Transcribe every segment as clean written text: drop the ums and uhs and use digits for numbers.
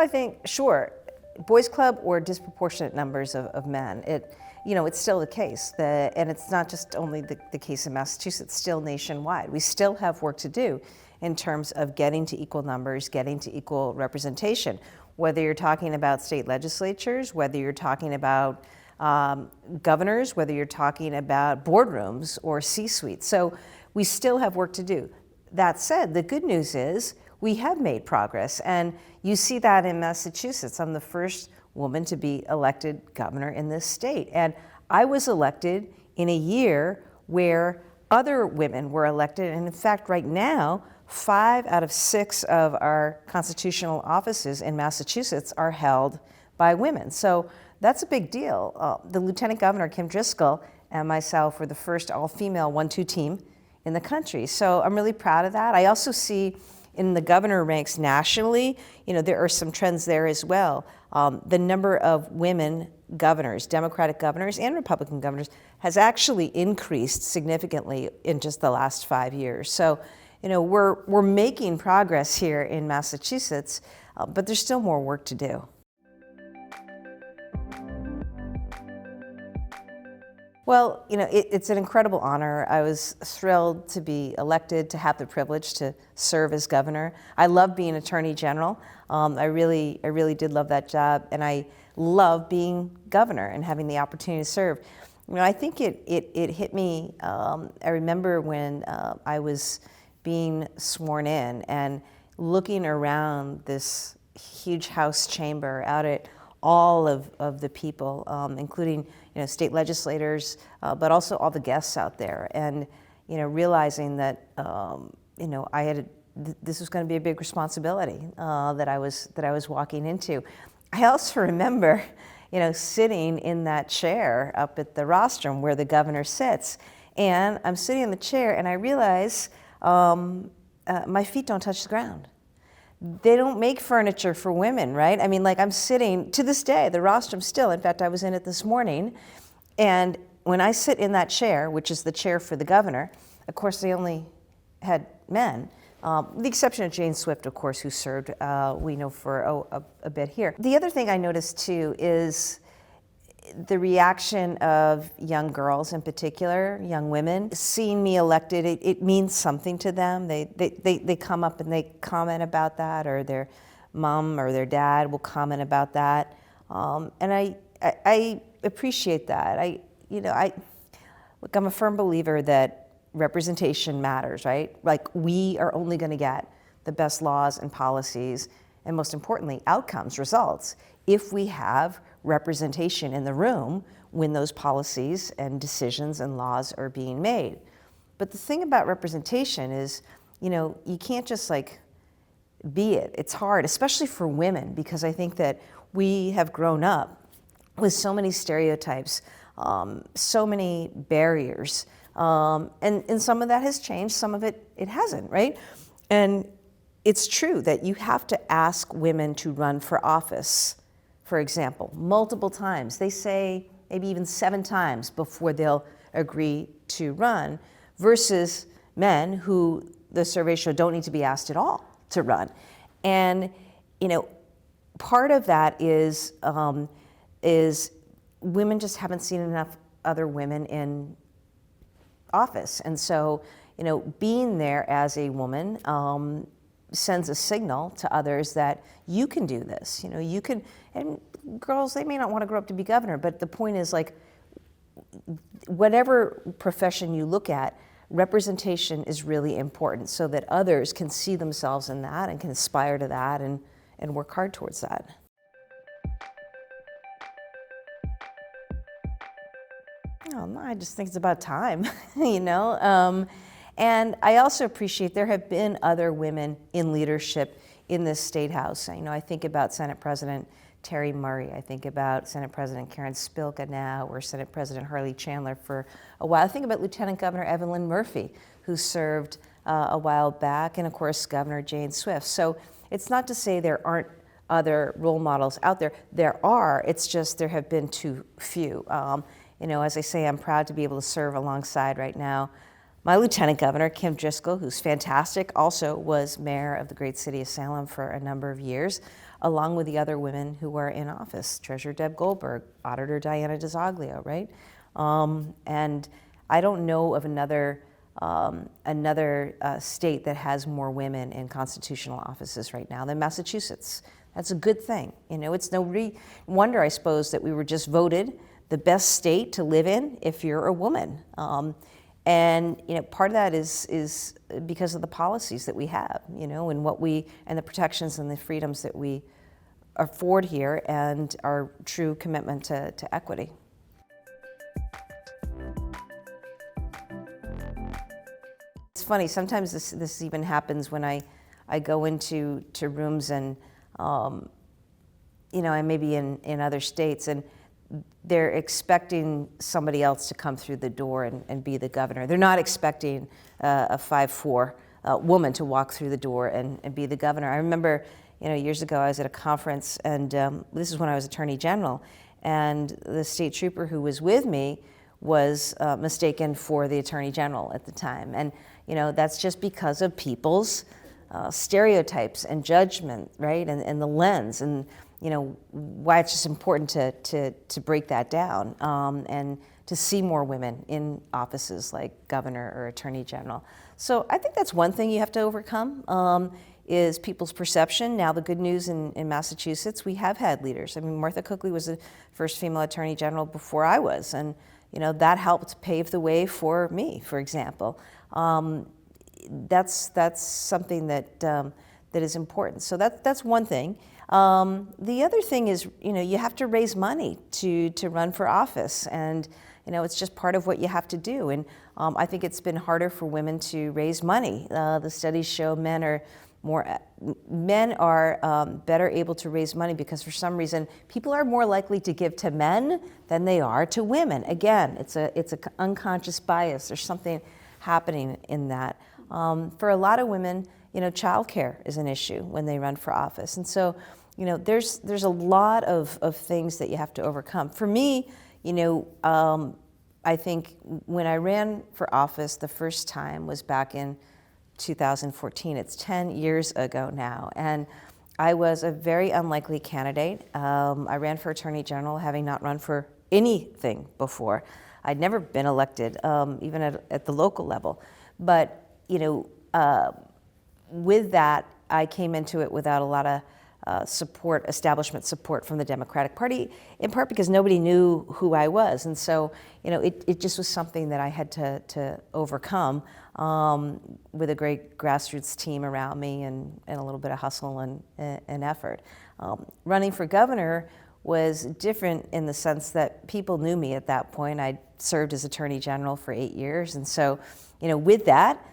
I think, sure, boys club or disproportionate numbers of men. It's still the case, and it's not just only the case in Massachusetts, still nationwide. We still have work to do in terms of getting to equal numbers, getting to equal representation, whether you're talking about state legislatures, whether you're talking about governors, whether you're talking about boardrooms or C-suite. So we still have work to do. That said, the good news is we have made progress, and you see that in Massachusetts. I'm the first woman to be elected governor in this state, and I was elected in a year where other women were elected, and in fact, right now, 5 out of 6 of our constitutional offices in Massachusetts are held by women. So that's a big deal. The Lieutenant Governor, Kim Driscoll, and myself were the first all-female 1-2 team in the country. So I'm really proud of that. I also see in the governor ranks nationally, there are some trends there as well. The number of women governors, Democratic governors and Republican governors, has actually increased significantly in just the last 5 years. So, we're making progress here in Massachusetts, but there's still more work to do. Well, it's an incredible honor. I was thrilled to be elected, to have the privilege to serve as governor. I love being Attorney General. I really did love that job, and I love being governor and having the opportunity to serve. I think it hit me. I remember when I was being sworn in and looking around this huge House chamber out at all of the people, including state legislators, but also all the guests out there, and realizing that this was going to be a big responsibility that I was walking into. I also remember sitting in that chair up at the rostrum where the governor sits, and I'm sitting in the chair and I realize my feet don't touch the ground. They don't make furniture for women, right? I mean, I'm sitting, to this day, the rostrum still, in fact, I was in it this morning, and when I sit in that chair, which is the chair for the governor, of course, they only had men, the exception of Jane Swift, of course, who served, we know, for a bit here. The other thing I noticed, too, is the reaction of young girls in particular, young women, seeing me elected, it means something to them. They come up and they comment about that, or their mom or their dad will comment about that. And I appreciate that. Look, I'm a firm believer that representation matters, right? We are only going to get the best laws and policies, and most importantly, outcomes, results, if we have representation in the room when those policies and decisions and laws are being made. But the thing about representation is, you can't just be it. It's hard, especially for women, because I think that we have grown up with so many stereotypes, so many barriers, and some of that has changed, some of it hasn't, right? And it's true that you have to ask women to run for office, for example, multiple times. They say maybe even 7 times before they'll agree to run, versus men who the surveys show don't need to be asked at all to run. And part of that is women just haven't seen enough other women in office, and so being there as a woman sends a signal to others that you can do this. You can, and girls, they may not want to grow up to be governor, but the point is, whatever profession you look at, representation is really important so that others can see themselves in that and can aspire to that and work hard towards that. Oh, I just think it's about time, And I also appreciate there have been other women in leadership in this state house. I think about Senate President Terry Murray. I think about Senate President Karen Spilka now, or Senate President Harley Chandler for a while. I think about Lieutenant Governor Evelyn Murphy, who served a while back, and of course Governor Jane Swift. So it's not to say there aren't other role models out there. There are. It's just there have been too few. As I say, I'm proud to be able to serve alongside right now my Lieutenant Governor, Kim Driscoll, who's fantastic, also was mayor of the great city of Salem for a number of years. along with the other women who are in office, Treasurer Deb Goldberg, Auditor Diana DeZoglio, right? And I don't know of another state that has more women in constitutional offices right now than Massachusetts. That's a good thing. You know, it's no wonder, I suppose, that we were just voted the best state to live in if you're a woman. And you know, part of that is because of the policies that we have, you know, and the protections and the freedoms that we afford here, and our true commitment to equity. It's funny, sometimes this even happens when I go into rooms and, you know, I may be in other states, and they're expecting somebody else to come through the door and be the governor. They're not expecting a 5'4" woman to walk through the door and be the governor. I remember, you know, years ago I was at a conference, and this is when I was Attorney General, and the state trooper who was with me was mistaken for the Attorney General at the time. And, you know, that's just because of people's stereotypes and judgment, right? And the lens, and, you know, why it's just important to break that down, and to see more women in offices like governor or attorney general. So I think that's one thing you have to overcome, is people's perception. Now, the good news in Massachusetts, we have had leaders. I mean, Martha Cookley was the first female attorney general before I was, and, you know, that helped pave the way for me, for example. That's something that is important. So that's one thing. The other thing is, you know, you have to raise money to run for office, and, you know, it's just part of what you have to do. And I think it's been harder for women to raise money. The studies show men are better able to raise money because, for some reason, people are more likely to give to men than they are to women. Again, it's an unconscious bias. There's something happening in that. For a lot of women, you know, childcare is an issue when they run for office. And so, you know, there's a lot of things that you have to overcome. For me, you know, I think when I ran for office the first time was back in 2014. It's 10 years ago now. And I was a very unlikely candidate. I ran for Attorney General, having not run for anything before. I'd never been elected, even at the local level. But, you know, with that, I came into it without a lot of establishment support from the Democratic Party, in part because nobody knew who I was. And so, you know, it just was something that I had to overcome, with a great grassroots team around me and a little bit of hustle and effort. Running for governor was different in the sense that people knew me at that point. I'd served as Attorney General for 8 years. And so, you know, with that,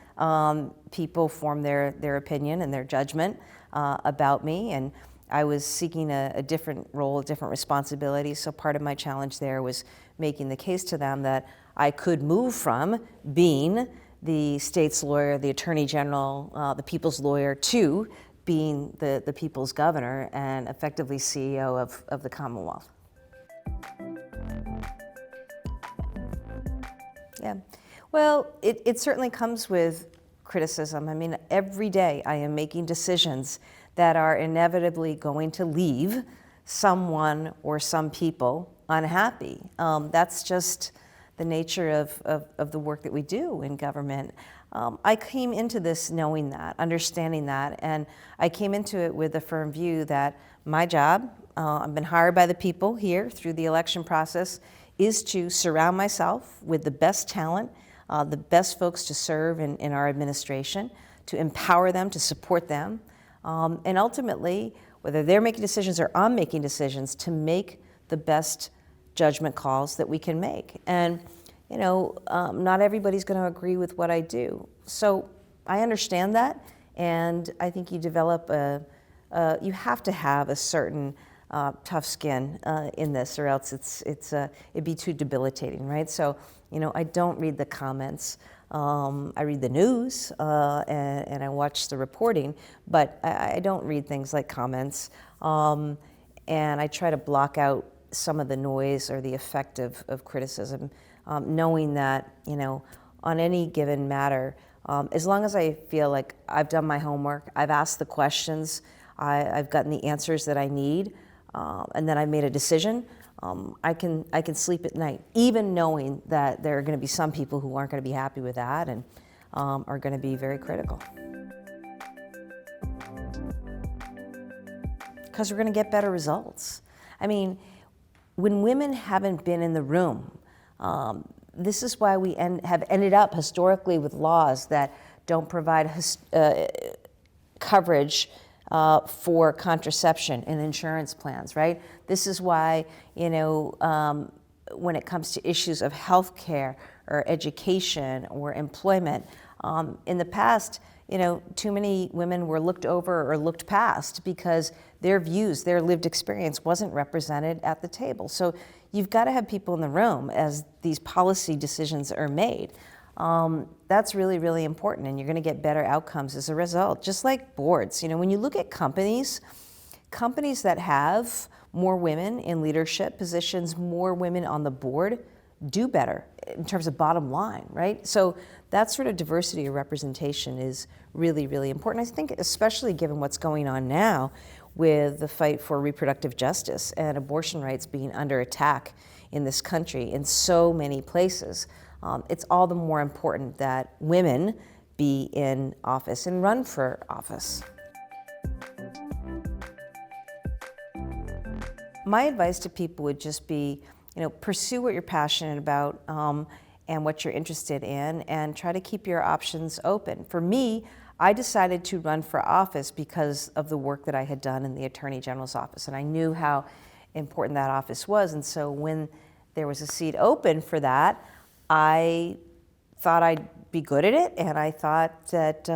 people formed their opinion and their judgment about me, and I was seeking a different role, different responsibilities. So part of my challenge there was making the case to them that I could move from being the state's lawyer, the Attorney General, the people's lawyer, to being the people's governor and effectively CEO of the Commonwealth. Yeah, well, it certainly comes with criticism. I mean, every day I am making decisions that are inevitably going to leave someone or some people unhappy. That's just the nature of the work that we do in government. I came into this knowing that, understanding that, and I came into it with a firm view that my job, I've been hired by the people here through the election process, is to surround myself with the best talent, the best folks to serve in our administration, to empower them, to support them, and ultimately, whether they're making decisions or I'm making decisions, to make the best judgment calls that we can make. And, you know, not everybody's going to agree with what I do. So I understand that, and I think you develop you have to have a certain tough skin in this, or else it'd be too debilitating, right? So, you know, I don't read the comments. I read the news and I watch the reporting, but I don't read things like comments. And I try to block out some of the noise or the effect of criticism, knowing that, you know, on any given matter, as long as I feel like I've done my homework, I've asked the questions, I've gotten the answers that I need, and then I've made a decision, I can sleep at night, even knowing that there are going to be some people who aren't going to be happy with that and are going to be very critical. Because we're going to get better results. I mean, when women haven't been in the room, this is why we have ended up historically with laws that don't provide coverage for contraception and insurance plans, right? This is why, when it comes to issues of health care or education or employment, in the past, too many women were looked over or looked past because their views, their lived experience wasn't represented at the table. So you've got to have people in the room as these policy decisions are made. That's really, really important, and you're going to get better outcomes as a result. Just like boards, when you look at companies that have more women in leadership positions, more women on the board, do better in terms of bottom line, right? So that sort of diversity or representation is really, really important. I think especially given what's going on now with the fight for reproductive justice and abortion rights being under attack in this country in so many places, it's all the more important that women be in office and run for office. My advice to people would just be, pursue what you're passionate about and what you're interested in, and try to keep your options open. For me, I decided to run for office because of the work that I had done in the Attorney General's office, and I knew how important that office was. And so when there was a seat open for that, I thought I'd be good at it, and I thought that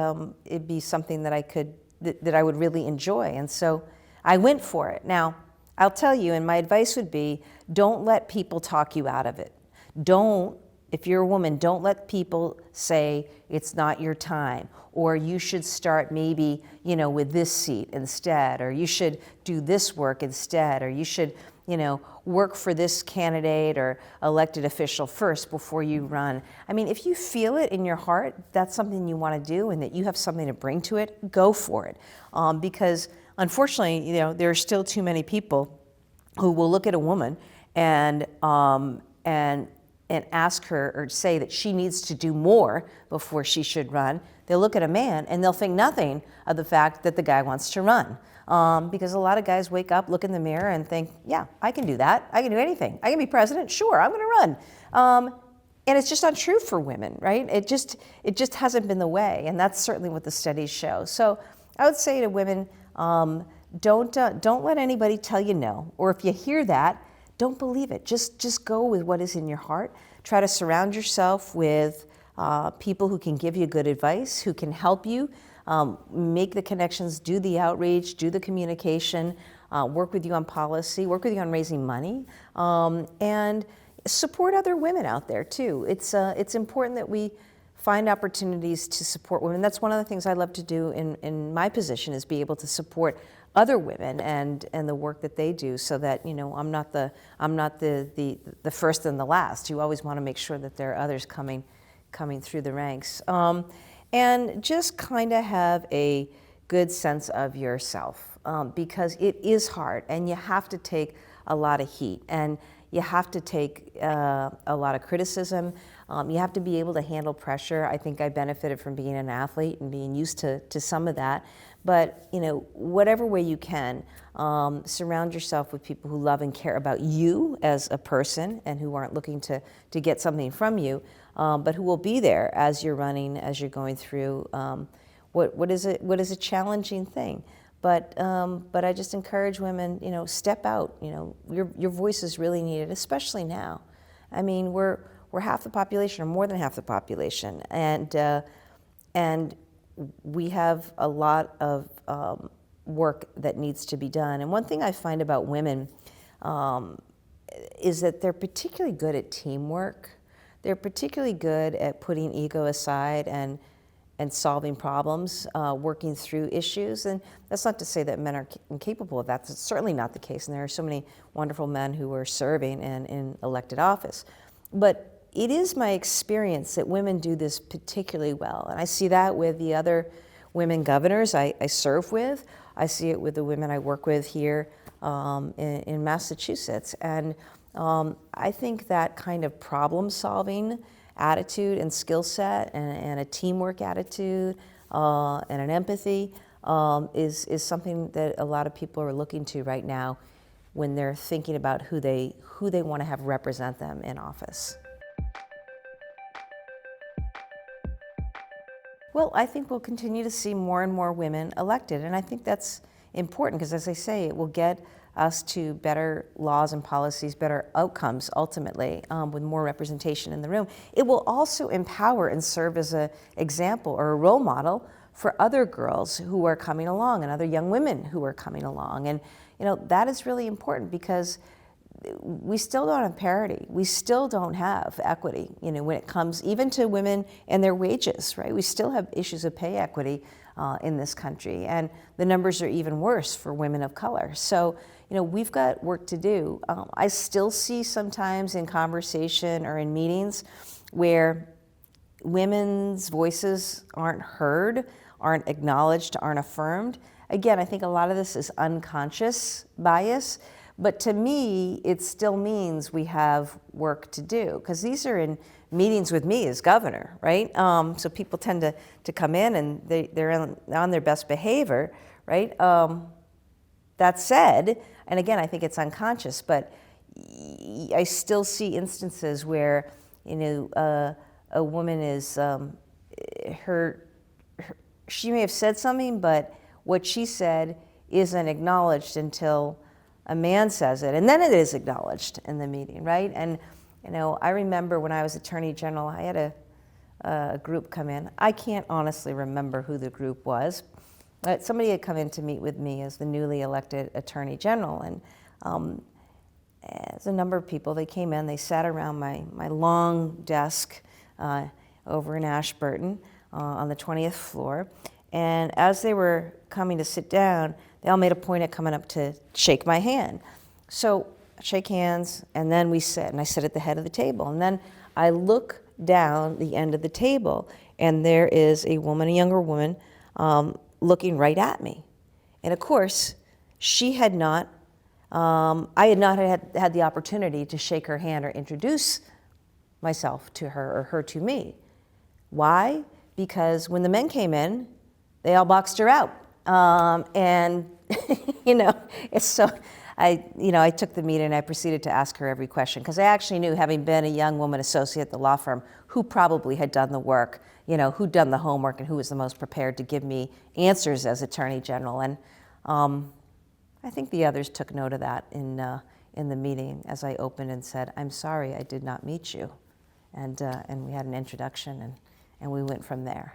it'd be something that I would really enjoy. And so I went for it. Now, I'll tell you, and my advice would be, don't let people talk you out of it. If you're a woman, don't let people say it's not your time, or you should start maybe, with this seat instead, or you should do this work instead, or you should, work for this candidate or elected official first before you run. I mean, if you feel it in your heart, that's something you want to do and that you have something to bring to it, go for it. Because unfortunately, there are still too many people who will look at a woman and ask her or say that she needs to do more before she should run. They'll look at a man and they'll think nothing of the fact that the guy wants to run. Because a lot of guys wake up, look in the mirror and think, yeah, I can do that. I can do anything. I can be president. Sure, I'm going to run. And it's just not true for women, right? It just hasn't been the way. And that's certainly what the studies show. So I would say to women, don't let anybody tell you no. Or if you hear that, don't believe it. Just go with what is in your heart. Try to surround yourself with people who can give you good advice, who can help you, make the connections, do the outreach, do the communication, work with you on policy, work with you on raising money, and support other women out there too. It's important that we find opportunities to support women. That's one of the things I love to do in my position, is be able to support other women and the work that they do, so that I'm not the first and the last. You always want to make sure that there are others coming through the ranks, and just kind of have a good sense of yourself, because it is hard, and you have to take a lot of heat, and you have to take a lot of criticism. You have to be able to handle pressure. I think I benefited from being an athlete and being used to some of that. But whatever way you can, surround yourself with people who love and care about you as a person, and who aren't looking to get something from you, but who will be there as you're running, as you're going through what is a challenging thing. But I just encourage women, step out. Your voice is really needed, especially now. I mean, we're half the population, or more than half the population, and we have a lot of work that needs to be done. And one thing I find about women is that they're particularly good at teamwork. They're particularly good at putting ego aside and solving problems, working through issues. And that's not to say that men are incapable of that. That's certainly not the case. And there are so many wonderful men who are serving and in elected office. But it is my experience that women do this particularly well. And I see that with the other women governors I serve with. I see it with the women I work with here in Massachusetts. And I think that kind of problem-solving attitude and skill set and a teamwork attitude and an empathy is something that a lot of people are looking to right now when they're thinking about who they want to have represent them in office. Well, I think we'll continue to see more and more women elected, and I think that's important because, as I say, it will get us to better laws and policies, better outcomes ultimately, with more representation in the room. It will also empower and serve as an example or a role model for other girls who are coming along and other young women who are coming along. And that is really important because we still don't have parity. We still don't have equity, when it comes even to women and their wages, right? We still have issues of pay equity in this country, and the numbers are even worse for women of color. So, we've got work to do. I still see sometimes in conversation or in meetings where women's voices aren't heard, aren't acknowledged, aren't affirmed. Again, I think a lot of this is unconscious bias, but to me, it still means we have work to do, because these are in meetings with me as governor, right? So people tend to come in and they're on their best behavior, right? That said, and again, I think it's unconscious, but I still see instances where, a woman is, she may have said something, but what she said isn't acknowledged until a man says it, and then it is acknowledged in the meeting, right? And I remember when I was Attorney General, I had a group come in. I can't honestly remember who the group was, but somebody had come in to meet with me as the newly elected Attorney General, and as a number of people, they came in, they sat around my long desk over in Ashburton on the 20th floor, and as they were coming to sit down, they all made a point of coming up to shake my hand. So I shake hands, and then we sit, and I sit at the head of the table. And then I look down the end of the table, and there is a woman, a younger woman, looking right at me. And of course, she had not, I had not had the opportunity to shake her hand or introduce myself to her or her to me. Why? Because when the men came in, they all boxed her out. And it's so, I took the meeting and I proceeded to ask her every question, because I actually knew, having been a young woman associate at the law firm, who probably had done the work, who'd done the homework, and who was the most prepared to give me answers as Attorney General. And I think the others took note of that in the meeting as I opened and said, "I'm sorry, I did not meet you." And we had an introduction, and we went from there.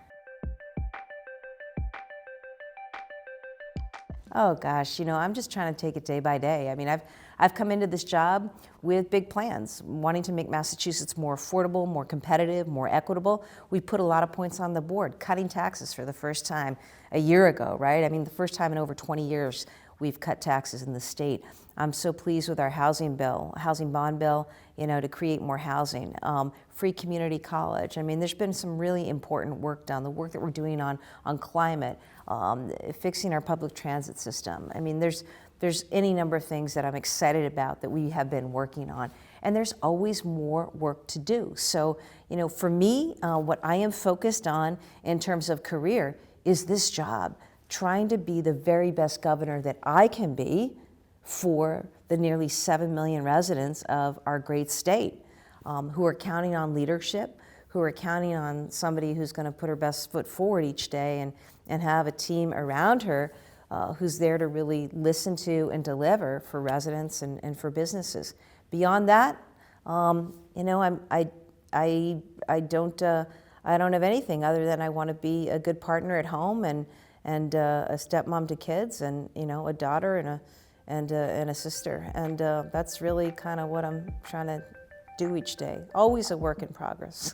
Oh gosh, I'm just trying to take it day by day. I mean, I've come into this job with big plans, wanting to make Massachusetts more affordable, more competitive, more equitable. We put a lot of points on the board, cutting taxes for the first time a year ago, right? I mean, the first time in over 20 years we've cut taxes in the state. I'm so pleased with our housing bond bill, to create more housing, free community college. I mean, there's been some really important work done, the work that we're doing on climate, fixing our public transit system. I mean, there's any number of things that I'm excited about that we have been working on, and there's always more work to do. So, for me, what I am focused on in terms of career is this job, trying to be the very best governor that I can be for the nearly 7 million residents of our great state, who are counting on leadership, who are counting on somebody who's going to put her best foot forward each day and have a team around her who's there to really listen to and deliver for residents and for businesses. Beyond that, I don't have anything other than I want to be a good partner at home and a stepmom to kids, and a daughter and a sister, and that's really kind of what I'm trying to do each day. Always a work in progress.